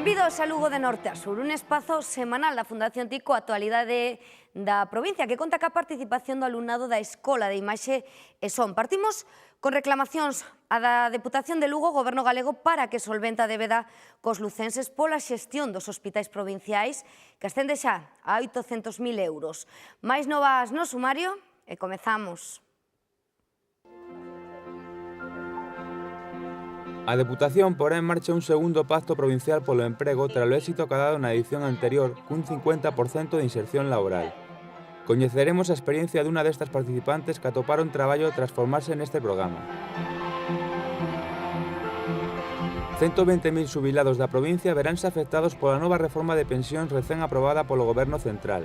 Benvidos a Lugo de Norte a Sur, un espazo semanal da Fundación TIC coa actualidade da provincia que conta ca participación do alumnado da Escola de Imaxe e Son. Partimos con reclamacións a da Deputación de Lugo, Goberno galego, para que solventa a débeda cos lucenses pola xestión dos hospitais provinciais que ascende xa a 800.000 euros. Máis novas no sumario e comezamos. A Deputación porá en marcha un segundo pacto provincial polo emprego tras o éxito acadado na edición anterior cun 50% de inserción laboral. Coñeceremos a experiencia dunha destas participantes que atoparon traballo tras formarse neste programa. 120.000 xubilados da provincia veránse afectados pola nova reforma de pensións recén aprobada polo Goberno central.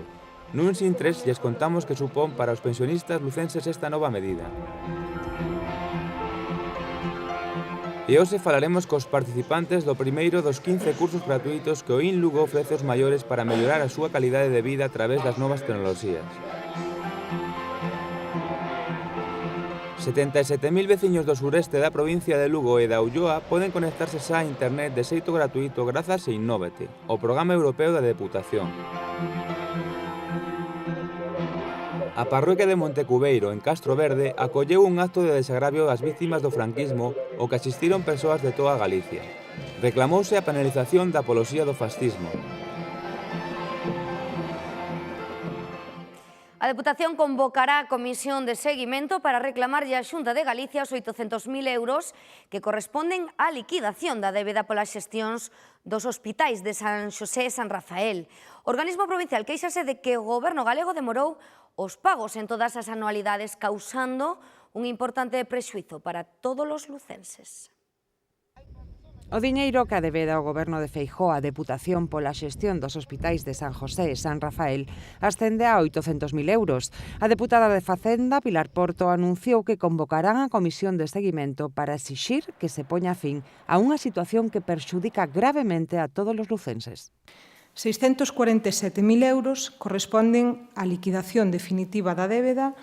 Nun sin tres lles contamos que supón para os pensionistas lucenses esta nova medida. E hoxe falaremos cos participantes do primeiro dos 15 cursos gratuitos que o IN Lugo ofrece aos maiores para mellorar a súa calidade de vida a través das novas tecnoloxías. 77.000 veciños do sureste da provincia de Lugo e da Ulloa poden conectarse xa a internet de xeito gratuito grazas a Innovate, o programa europeo da Deputación. A parroquia de Montecubeiro, en Castro Verde, acolleu un acto de desagravio ás vítimas do franquismo ao que asistiron persoas de toda Galicia. Reclamouse a penalización da apoloxía do fascismo. A Deputación convocará a comisión de seguimento para reclamarlle á Xunta de Galicia os 800.000 euros que corresponden á liquidación da débeda polas xestións dos hospitais de San Xosé e San Rafael. O organismo provincial queixase de que o Goberno galego demorou os pagos en todas as anualidades, causando un importante prexuízo para todos os lucenses. O diñeiro que adebeda o Goberno de Feijóo á Deputación pola xestión dos hospitais de San José e San Rafael ascende a 800.000 euros. A deputada de Facenda, Pilar Porto, anunciou que convocarán a comisión de seguimento para exixir que se poña fin a unha situación que perxudica gravemente a todos os lucenses. 647.000 euros corresponden á liquidación definitiva da débeda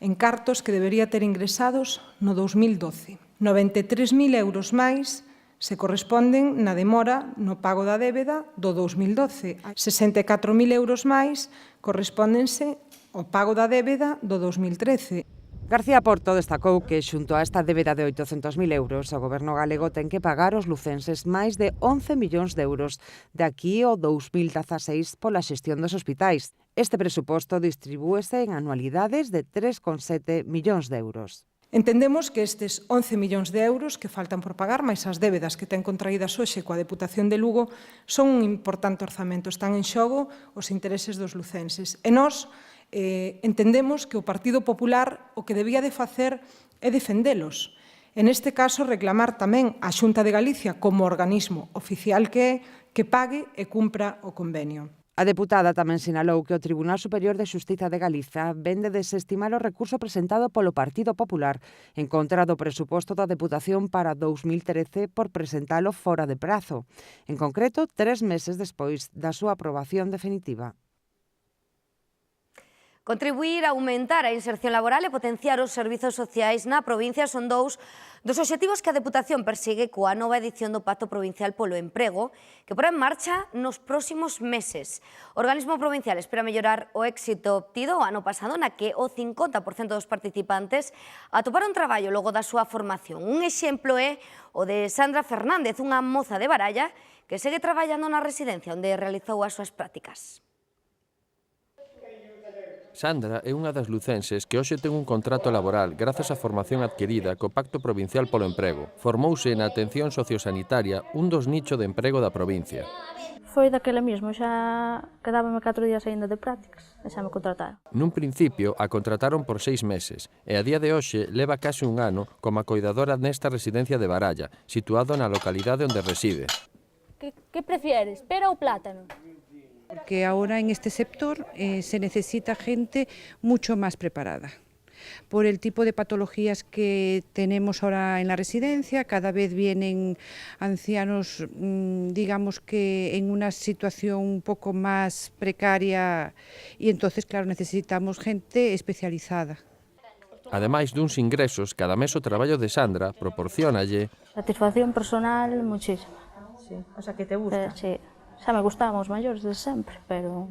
en cartos que debería ter ingresados no 2012. 93.000 euros máis se corresponden na demora no pago da débeda do 2012. 64.000 euros máis correspóndense ao pago da débeda do 2013. García Porto destacou que, xunto a esta débeda de 800.000 euros, o Goberno galego ten que pagar aos lucenses máis de 11 millóns de euros de aquí ao 2016 pola xestión dos hospitais. Este presuposto distribúese en anualidades de 3,7 millóns de euros. Entendemos que estes 11 millóns de euros que faltan por pagar, máis as débedas que ten contraídas hoxe coa Deputación de Lugo, son un importante orzamento. Están en xogo os intereses dos lucenses. E nós entendemos que o Partido Popular o que debía de facer é defendelos. En este caso, reclamar tamén á Xunta de Galicia como organismo oficial que pague e cumpra o convenio. A deputada tamén sinalou que o Tribunal Superior de Xustiza de Galiza vende desestimar o recurso presentado polo Partido Popular en contra do presuposto da Deputación para 2013 por presentalo fora de prazo, en concreto 3 meses despois da súa aprobación definitiva. Contribuir a aumentar a inserción laboral e potenciar os servizos sociais na provincia son dous dos obxectivos que a Deputación persigue coa nova edición do Pacto Provincial polo Emprego, que porá en marcha nos próximos meses. O organismo provincial espera mellorar o éxito obtido o ano pasado na que o 50% dos participantes atoparon traballo logo da súa formación. Un exemplo é o de Sandra Fernández, unha moza de Baralla que segue traballando na residencia onde realizou as súas prácticas. Sandra é unha das lucenses que hoxe ten un contrato laboral grazas á formación adquirida co Pacto Provincial polo Emprego. Formouse na atención sociosanitaria, un dos nichos de emprego da provincia. Foi daquela mesmo, xa quedábame 4 días ainda de prácticas e xa me contrataron. Nun principio a contrataron por 6 meses e a día de hoxe leva case un ano como coidadora nesta residencia de Baralla, situado na localidade onde reside. Que prefieres, pera ou plátano? Porque ahora en este sector se necesita gente mucho más preparada. Por el tipo de patologías que tenemos ahora en la residencia, cada vez vienen ancianos, digamos que en una situación un poco más precaria y entonces, claro, necesitamos gente especializada. Ademais duns ingresos, cada mes o traballo de Sandra proporciónalle satisfacción personal muchísima. Sí, o sea, que te gusta. Sí, xa me gustaban os maiores de sempre, pero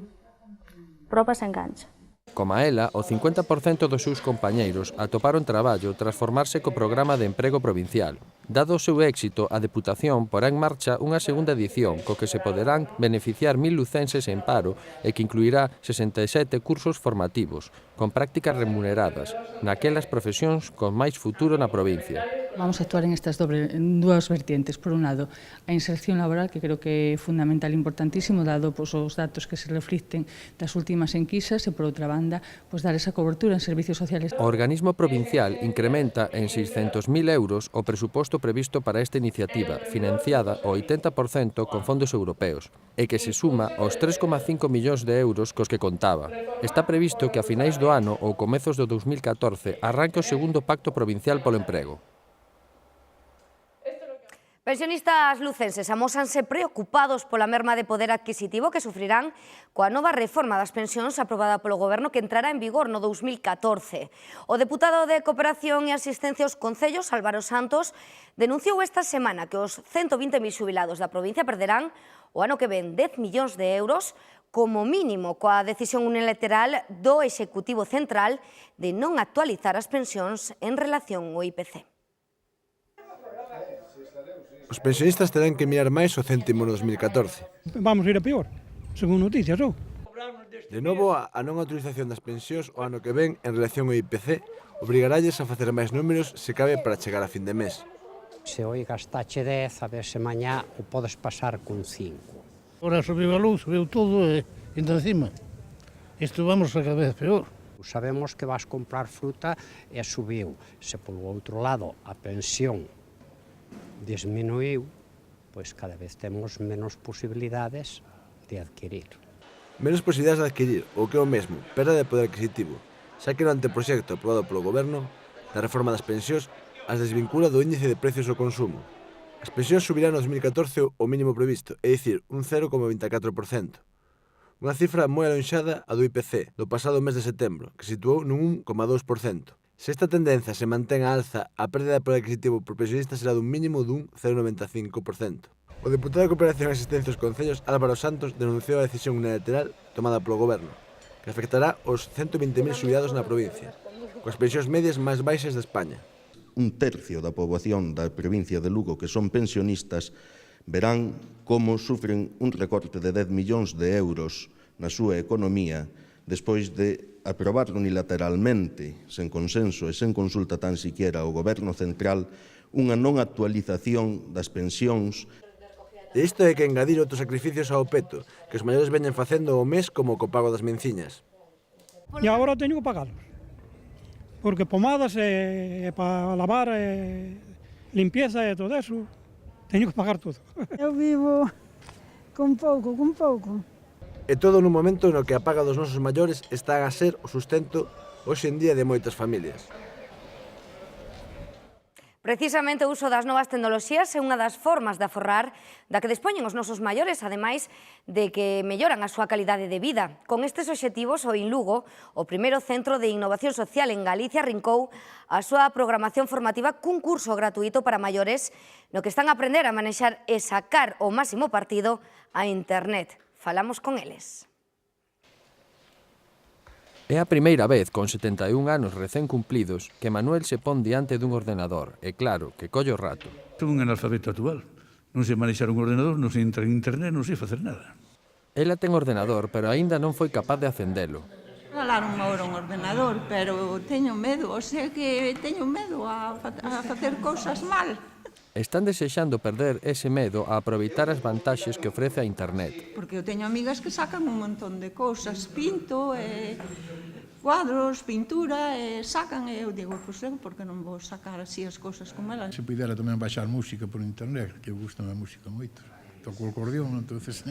propas engancha. Como ela, o 50% dos seus compañeiros atoparon traballo tras formarse co programa de emprego provincial. Dado o seu éxito, a Deputación porá en marcha unha segunda edición co que se poderán beneficiar 1000 lucenses en paro e que incluirá 67 cursos formativos, con prácticas remuneradas, naquelas profesións con máis futuro na provincia. Vamos a actuar en estas dúas vertientes. Por un lado, a inserción laboral, que creo que é fundamental e importantísimo, dado os datos que se reflicten das últimas enquisas, e, por outra banda, dar esa cobertura en servicios sociales. O organismo provincial incrementa en 600.000 euros o presuposto previsto para esta iniciativa, financiada ao 80% con fondos europeos, e que se suma aos 3,5 millóns de euros cos que contaba. Está previsto que a finais do ano ou comezos do 2014 arranque o segundo Pacto Provincial polo Emprego. Pensionistas lucenses amósanse preocupados pola merma de poder adquisitivo que sufrirán coa nova reforma das pensións aprobada polo Goberno que entrará en vigor no 2014. O deputado de Cooperación e Asistencia aos Concellos, Álvaro Santos, denunciou esta semana que os 120.000 xubilados da provincia perderán o ano que ven 10 millóns de euros como mínimo coa decisión unilateral do Executivo Central de non actualizar as pensións en relación ao IPC. Os pensionistas terán que mirar máis o céntimo no 2014. Vamos a ir a peor, según noticias, ou? De novo, a non autorización das pensións o ano que ven en relación ao IPC obrigaralles a facer máis números se cabe para chegar a fin de mes. Se hoy gastache 10, a ver se mañá o podes pasar con 5. Ora subiu a luz, subiu todo e encima. Isto vamos a cada vez peor. Sabemos que vas comprar fruta e subiu. Se polo outro lado a pensión disminuiu, pois cada vez temos menos posibilidades de adquirir. Menos posibilidades de adquirir, o que é o mesmo, perda de poder adquisitivo, xa que no anteproxecto aprobado polo Goberno da reforma das pensións as desvincula do índice de precios ao consumo. As pensións subirán no 2014 o mínimo previsto, é dicir, un 0,24%. Unha cifra moi alonxada a do IPC do pasado mes de setembro, que situou nun 1,2%. Se esta tendencia se mantén a alza, a perda de poder adquisitivo por pensionistas será dun mínimo dun 0,95%. O deputado de Cooperación e Asistencia aos Concellos, Álvaro Santos, denunciou a decisión unilateral tomada polo Goberno, que afectará os 120.000 xubilados na provincia, coas pensións medias máis baixas de España. Un tercio da poboación da provincia de Lugo que son pensionistas verán como sufren un recorte de 10 millóns de euros na súa economía despois de aprobar unilateralmente, sen consenso e sen consulta tan siquiera ao Goberno Central, unha non actualización das pensións. E isto é que engadir outros sacrificios ao peto, que os maiores veñen facendo o mes como co pago das menciñas. E agora teño que pagalos, porque pomadas e para lavar e limpieza e todo eso, teño que pagar todo. Eu vivo con pouco. E todo nun momento no que a paga dos nosos maiores está a ser o sustento hoxe en día de moitas familias. Precisamente o uso das novas tecnoloxías é unha das formas de aforrar da que dispoñen os nosos maiores, ademais de que melloran a súa calidade de vida. Con estes obxectivos, o INLugo, o primeiro centro de innovación social en Galicia, arrincou a súa programación formativa cun curso gratuito para maiores no que están a aprender a manexar e sacar o máximo partido a internet. Falamos con eles. É a primeira vez, con 71 anos recén cumplidos, que Manuel se pon diante dun ordenador, e claro, que colle o rato. Son un analfabeto actual. Non sei manexar un ordenador, non sei entrar en internet, non sei facer nada. Ela ten ordenador, pero aínda non foi capaz de acendelo. Regalaron agora un ordenador, pero teño medo, o sea que teño medo a facer cousas mal. Están desexando perder ese medo a aproveitar as vantaxes que ofrece a internet. Porque eu teño amigas que sacan un montón de cousas, pinto, cuadros, pintura, sacan, e eu digo, pois eu, por que non vou sacar así as cousas como elas? Se pudera tamén baixar música por internet, que eu gusto a música moito. Toco o acordeón, entonces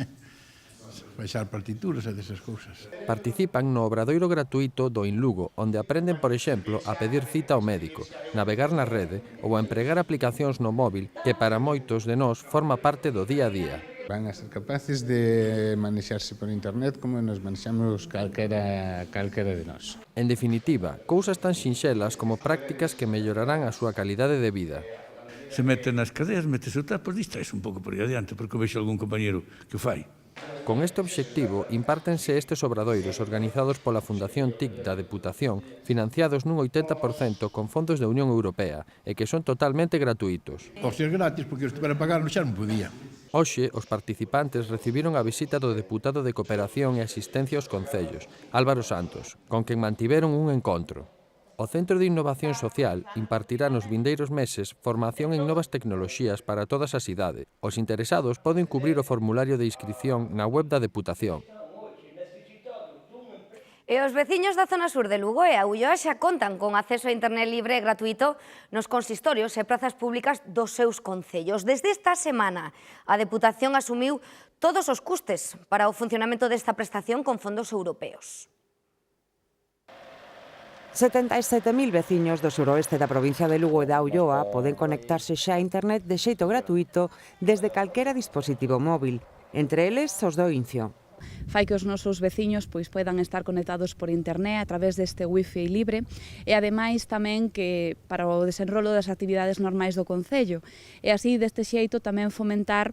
baixar partituras e desas cousas. Participan no obradoiro gratuito do INLugo, onde aprenden, por exemplo, a pedir cita ao médico, navegar na rede ou a empregar aplicacións no móvil que para moitos de nós forma parte do día a día. Van a ser capaces de manexarse por internet como nos manexamos calquera de nós. En definitiva, cousas tan sinxelas como prácticas que mellorarán a súa calidade de vida. se mete nas cadeas, metese o tal, pois distraes un pouco por aí adiante, porque vexo algún compañeiro que o fai. Con este obxectivo, impártense estes obradoiros organizados pola Fundación TIC da Deputación, financiados nun 80% con fondos da Unión Europea e que son totalmente gratuitos. Por ser gratis, porque eu estivera a pagar, xa non podía. Hoxe, os participantes recibiron a visita do deputado de Cooperación e Asistencia aos Concellos, Álvaro Santos, con quen mantiveron un encontro. O Centro de Innovación Social impartirá nos vindeiros meses formación en novas tecnoloxías para todas as idades. Os interesados poden cubrir o formulario de inscripción na web da Deputación. E os veciños da zona sur de Lugo e a Ulloa xa contan con acceso a internet libre e gratuito nos consistorios e prazas públicas dos seus concellos. Desde esta semana, a Deputación asumiu todos os custes para o funcionamento desta prestación con fondos europeos. 77.000 veciños do suroeste da provincia de Lugo e da Ulloa poden conectarse xa a internet de xeito gratuito desde calquera dispositivo móvil, entre eles os do Incio. Fai que os nosos veciños poidan estar conectados por internet a través deste wifi libre e ademais tamén que para o desenrolo das actividades normais do concello e así deste xeito tamén fomentar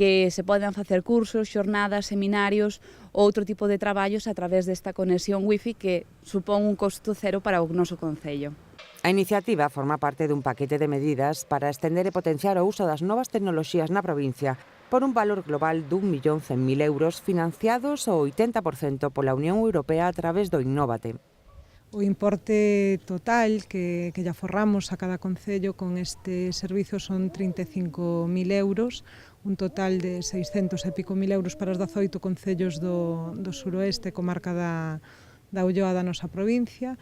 que se podan facer cursos, xornadas, seminarios ou outro tipo de traballos a través desta conexión wifi que supón un costo cero para o noso concello. A iniciativa forma parte dun paquete de medidas para estender e potenciar o uso das novas tecnoloxías na provincia por un valor global de 1.100.000 euros financiados ao 80% pola Unión Europea a través do Innóvate. O importe total que lle aforramos a cada concello con este servizo son 35.000 euros, un total de 600 e pico mil euros para os 18 concellos do suroeste, comarca da Ulloa da nosa provincia.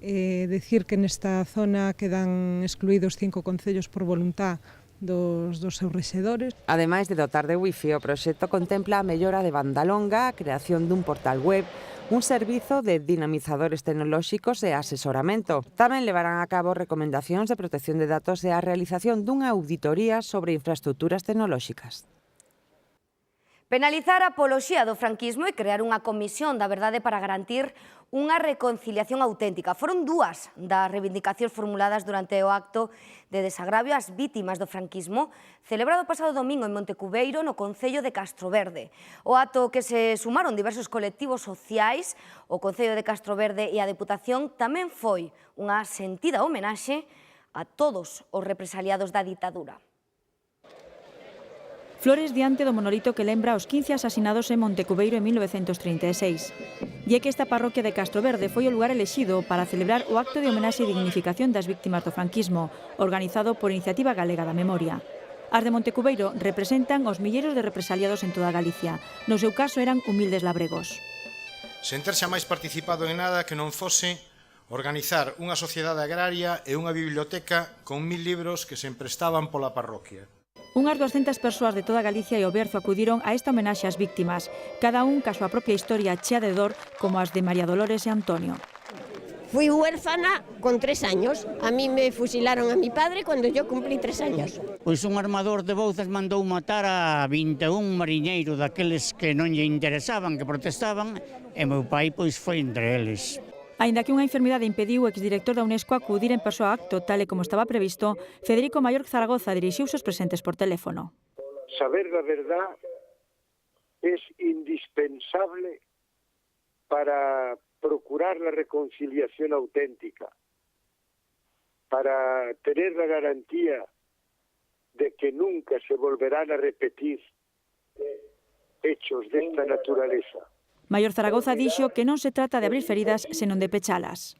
Decir que nesta zona quedan excluídos 5 concellos por voluntad dos seus rexedores. Ademais de dotar de wifi, o proxecto contempla a mellora de banda longa, a creación dun portal web, un servizo de dinamizadores tecnolóxicos e asesoramento. Tamén levarán a cabo recomendacións de protección de datos e a realización dunha auditoría sobre infraestructuras tecnolóxicas. Penalizar a apoloxía do franquismo e crear unha comisión da verdade para garantir unha reconciliación auténtica. Foron dúas das reivindicacións formuladas durante o acto de desagravio ás vítimas do franquismo celebrado o pasado domingo en Montecubeiro, no concello de Castroverde. O acto que se sumaron diversos colectivos sociais, o Concello de Castroverde e a Deputación tamén foi unha sentida homenaxe a todos os represaliados da ditadura. Flores diante do monolito que lembra os 15 asasinados en Montecubeiro en 1936. E é que esta parroquia de Castroverde foi o lugar elexido para celebrar o acto de homenaxe e dignificación das víctimas do franquismo, organizado por Iniciativa Galega da Memoria. As de Montecubeiro representan os milleiros de represaliados en toda Galicia. No seu caso eran humildes labregos. Sen ter xa máis participado en nada que non fose organizar unha sociedade agraria e unha biblioteca con 1000 libros que se emprestaban pola parroquia. Unhas 200 persoas de toda Galicia e o Bierzo acudiron a esta homenaxe ás víctimas, cada un ca súa propia historia chea de dor como as de María Dolores e Antonio. Fui huérfana con 3 años. A mí me fusilaron a mi padre cuando yo cumplí 3 años. Pois un armador de Bouzas mandou matar a 21 mariñeiros daqueles que non lle interesaban, que protestaban, e meu pai pois foi entre eles. Aínda que unha enfermidade impediu o exdirector da UNESCO acudir en persoa ao acto, tal e como estaba previsto, Federico Maior Zaragoza dirixiuse aos presentes por teléfono. Saber da verdad es indispensable para procurar la reconciliación auténtica, para tener la garantía de que nunca se volverán a repetir hechos de esta naturaleza. Maior Zaragoza dixo que non se trata de abrir feridas, senón de pechalas.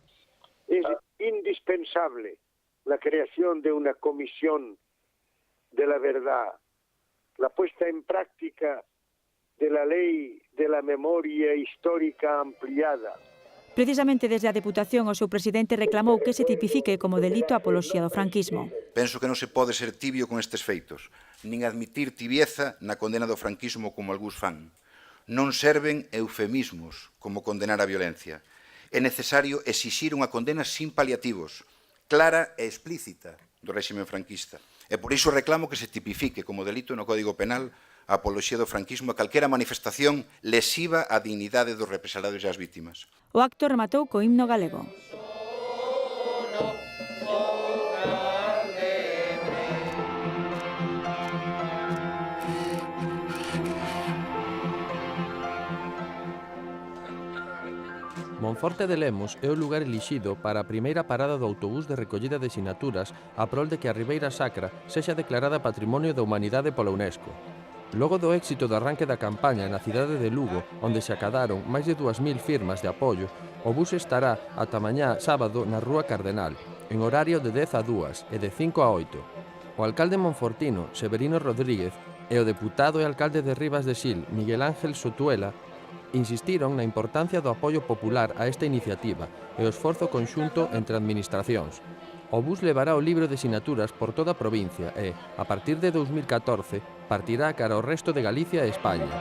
Es indispensable la creación de una comisión de la verdad, la puesta en práctica de la ley de la memoria histórica ampliada. Precisamente desde a Deputación o seu presidente reclamou que se tipifique como delito a apoloxía do franquismo. Penso que non se pode ser tibio con estes feitos, nin admitir tibieza na condena do franquismo como algúns fan. Non serven eufemismos como condenar a violencia. É necesario exixir unha condena sin paliativos, clara e explícita do réxime franquista. E por iso reclamo que se tipifique como delito no Código Penal a apoloxía do franquismo a calquera manifestación lesiva á dignidade dos represaliados e as vítimas. O acto rematou co himno galego. Monforte de Lemos é o lugar elixido para a primeira parada do autobús de recollida de sinaturas a prol de que a Ribeira Sacra sexa declarada Patrimonio da Humanidade pola UNESCO. Logo do éxito do arranque da campaña na cidade de Lugo, onde se acadaron máis de 2000 firmas de apoio, o bus estará ata mañá sábado na Rúa Cardenal, en horario de 10 a 2 e de 5 a 8. O alcalde monfortino, Severino Rodríguez, e o deputado e alcalde de Ribas de Sil, Miguel Ángel Sotuela, insistiron na importancia do apoio popular a esta iniciativa e o esforzo conxunto entre administracións. O bus levará o libro de sinaturas por toda a provincia e, a partir de 2014, partirá cara ao resto de Galicia e España.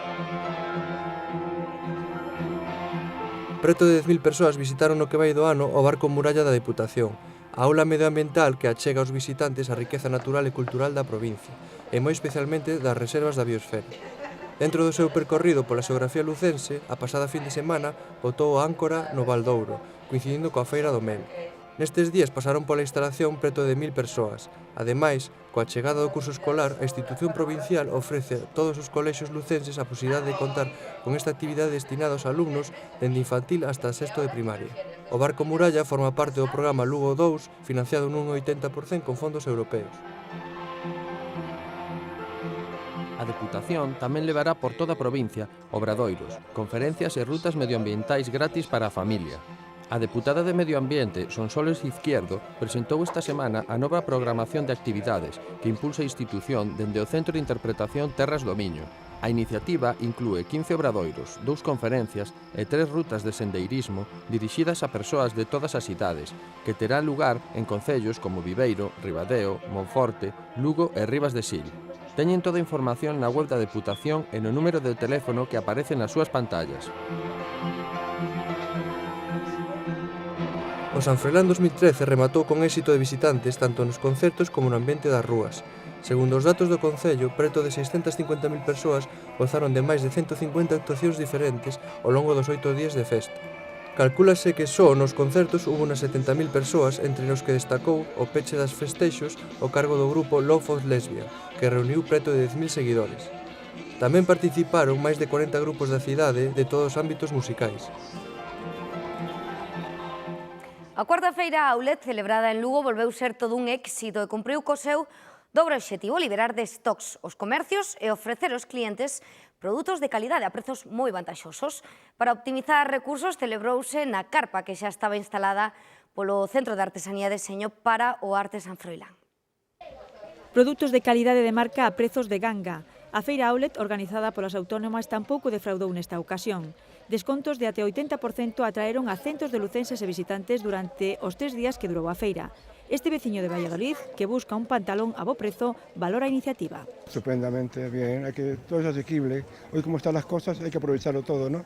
Preto de 10.000 persoas visitaron no que vai do ano o barco muralla da Deputación, a aula medioambiental que achega aos visitantes a riqueza natural e cultural da provincia, e moi especialmente das reservas da biosfera. Dentro do seu percorrido pola xeografía lucense, a pasada fin de semana botou a áncora no Valdouro, coincidindo coa Feira do Mel. Nestes días pasaron pola instalación preto de 1000 persoas. Ademais, coa chegada do curso escolar, a institución provincial ofrece a todos os colexios lucenses a posibilidade de contar con esta actividade destinada aos alumnos dende infantil hasta sexto de primaria. O barco muralla forma parte do programa Lugo 2, financiado nun 80% con fondos europeos. A Deputación tamén levará por toda a provincia obradoiros, conferencias e rutas medioambientais gratis para a familia. A deputada de Medio Ambiente, Sonsoles Izquierdo, presentou esta semana a nova programación de actividades que impulsa a institución dende o Centro de Interpretación Terras do Miño. A iniciativa inclúe 15 obradoiros, 2 conferencias e 3 rutas de sendeirismo dirixidas a persoas de todas as idades, que terán lugar en concellos como Viveiro, Ribadeo, Monforte, Lugo e Ribas de Sil. Teñen toda a información na web da Deputación e no número de teléfono que aparece nas súas pantallas. O San Froilán 2013 rematou con éxito de visitantes tanto nos concertos como no ambiente das rúas. Segundo os datos do Concello, preto de 650.000 persoas gozaron de máis de 150 actuacións diferentes ao longo dos 8 días de festa. Calcúlase que só nos concertos hubo unas 70.000 persoas, entre os que destacou o peche das festexos ao cargo do grupo Love of Lesbian, que reuniu preto de 10.000 seguidores. Tamén participaron máis de 40 grupos da cidade de todos os ámbitos musicais. A cuarta feira Outlet, celebrada en Lugo, volveu ser todo un éxito e cumpriu co seu dobre obxectivo, liberar de stocks os comercios e ofrecer aos clientes produtos de calidade a prezos moi vantaxosos. Para optimizar recursos, celebrouse na carpa que xa estaba instalada polo Centro de Artesanía e Deseño para o Arte San Froilán. Produtos de calidade de marca a prezos de ganga. A feira Outlet, organizada polas autónomas, tampouco defraudou nesta ocasión. Descontos de até 80% atraeron a centos de lucenses e visitantes durante os 3 días que durou a feira. Este veciño de Valladolid, que busca un pantalón a bo prezo, valora a iniciativa. Estupendamente bien, hay que, todo es asequible. Hoy como están las cosas hay que aprovecharlo todo, ¿no?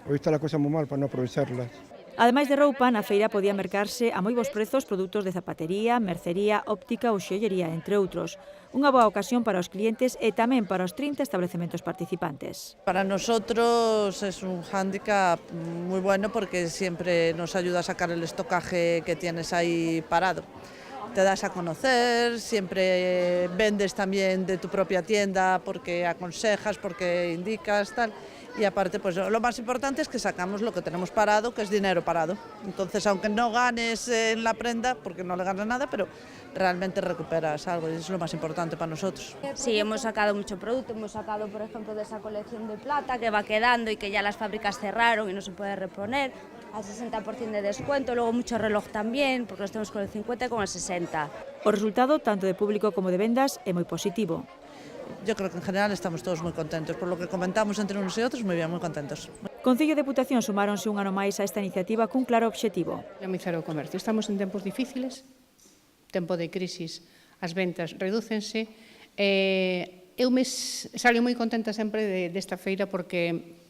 Hoy está la cosa muy mal para no aprovecharlas. Ademais de roupa, na feira podía mercarse a moi bons prezos produtos de zapatería, mercería, óptica ou xoallería, entre outros. Unha boa ocasión para os clientes e tamén para os 30 establecementos participantes. Para nosotros es un hándicap muy bueno porque siempre nos ayuda a sacar el estocaje que tienes ahí parado. Te das a conocer, siempre vendes también de tu propia tienda porque aconsejas, porque indicas, tal. Y aparte, pues lo más importante es que sacamos lo que tenemos parado, que es dinero parado. Entonces, aunque no ganes en la prenda, porque no le ganas nada, pero realmente recuperas algo y eso es lo más importante para nosotros. Sí, hemos sacado mucho producto, hemos sacado, por ejemplo, de esa colección de plata que va quedando y que ya las fábricas cerraron y no se puede reponer, al 60% de descuento, luego mucho reloj también, porque los tenemos con el 50 y con el 60. O resultado, tanto de público como de vendas, é moi positivo. Yo creo que en general estamos todos moi contentos, por lo que comentamos entre unos e outros, moi bien, moi contentos. Concello e Deputación sumáronse un ano máis a esta iniciativa cun claro obxectivo. Dinamizar o comercio. Estamos en tempos difíciles, tempo de crisis, as ventas redúcense. Eu me salio moi contenta sempre desta feira porque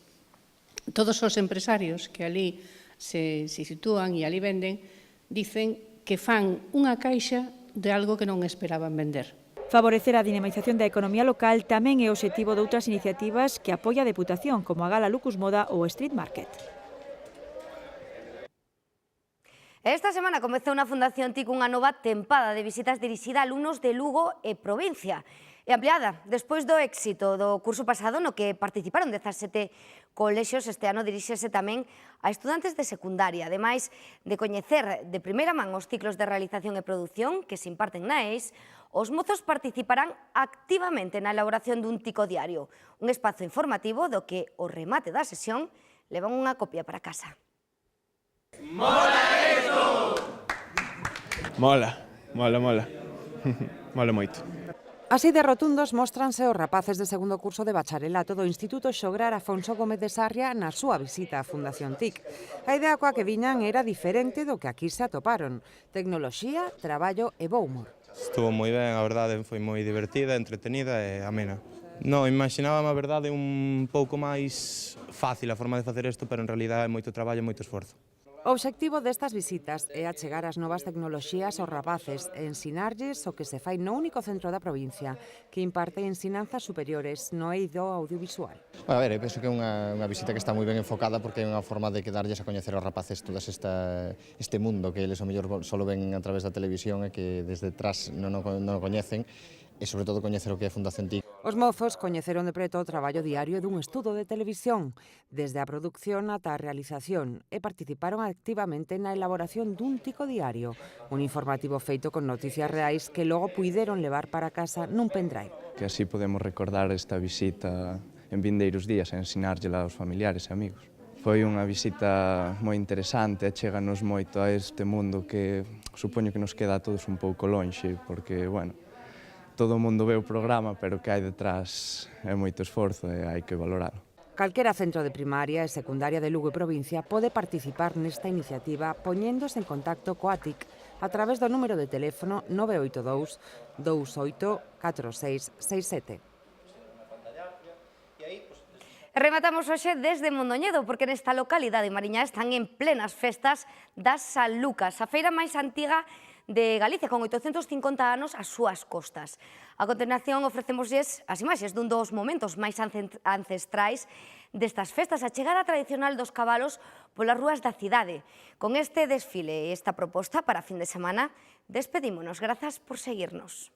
todos os empresarios que ali se sitúan e ali venden, dicen que fan unha caixa de algo que non esperaban vender. Favorecer a dinamización da economía local tamén é o obxectivo de outras iniciativas que apoia a Deputación, como a Gala Lucus Moda ou Street Market. Esta semana comezou na Fundación TIC unha nova tempada de visitas dirixida a alumnos de Lugo e provincia. E ampliada, despois do éxito do curso pasado no que participaron 17 colexios, este ano diríxese tamén a estudantes de secundaria. Ademais de coñecer de primeira man os ciclos de realización e produción que se imparten na EIS, os mozos participarán activamente na elaboración dun tico diario, un espazo informativo do que, ao remate da sesión, levan unha copia para casa. Mola esto! Mola. Mola moito. Así de rotundos móstranse os rapaces de segundo curso de bacharelato do Instituto Xograr Afonso Gómez de Sarria na súa visita á Fundación TIC. A idea coa que viñan era diferente do que aquí se atoparon. Tecnoloxía, traballo e bo humor. Estuvo moi ben, a verdade, foi moi divertida, entretenida e amena. Non, imaginábame a verdade un pouco máis fácil a forma de facer isto, pero en realidad é moito traballo e moito esforzo. O obxectivo destas visitas é achegar as novas tecnoloxías aos rapaces e ensinarlles o que se fai no único centro da provincia que imparte ensinanzas superiores no eido audiovisual. A ver, penso que é unha visita que está moi ben enfocada porque é unha forma de que darlles a coñecer aos rapaces todo este mundo que eles ao mellor só ven a través da televisión e que desde atrás non o coñecen e sobre todo coñecer o que é a Fundación TIC. Os mozos coñeceron de preto o traballo diario dun estudo de televisión, desde a producción ata a realización, e participaron activamente na elaboración dun tico diario, un informativo feito con noticias reais que logo puideron levar para casa nun pendrive. Que así podemos recordar esta visita en vindeiros días e ensinárllela aos familiares e amigos. Foi unha visita moi interesante e cheganos moito a este mundo que supoño que nos queda a todos un pouco lonxe, porque, bueno, todo o mundo ve o programa, pero o que hai detrás é moito esforzo e hai que valoralo. Calquera centro de primaria e secundaria de Lugo e provincia pode participar nesta iniciativa poñéndose en contacto coa TIC a través do número de teléfono 982 28 4667. Rematamos hoxe desde Mondoñedo, porque nesta localidade mariñá están en plenas festas das San Lucas, a feira máis antiga de Galicia, con 850 anos ás súas costas. A continuación ofrecemosles as imaxes dun dos momentos máis ancestrais destas festas, a chegada tradicional dos cabalos polas rúas da cidade. Con este desfile e esta proposta para a fin de semana, despedímonos. Grazas por seguirnos.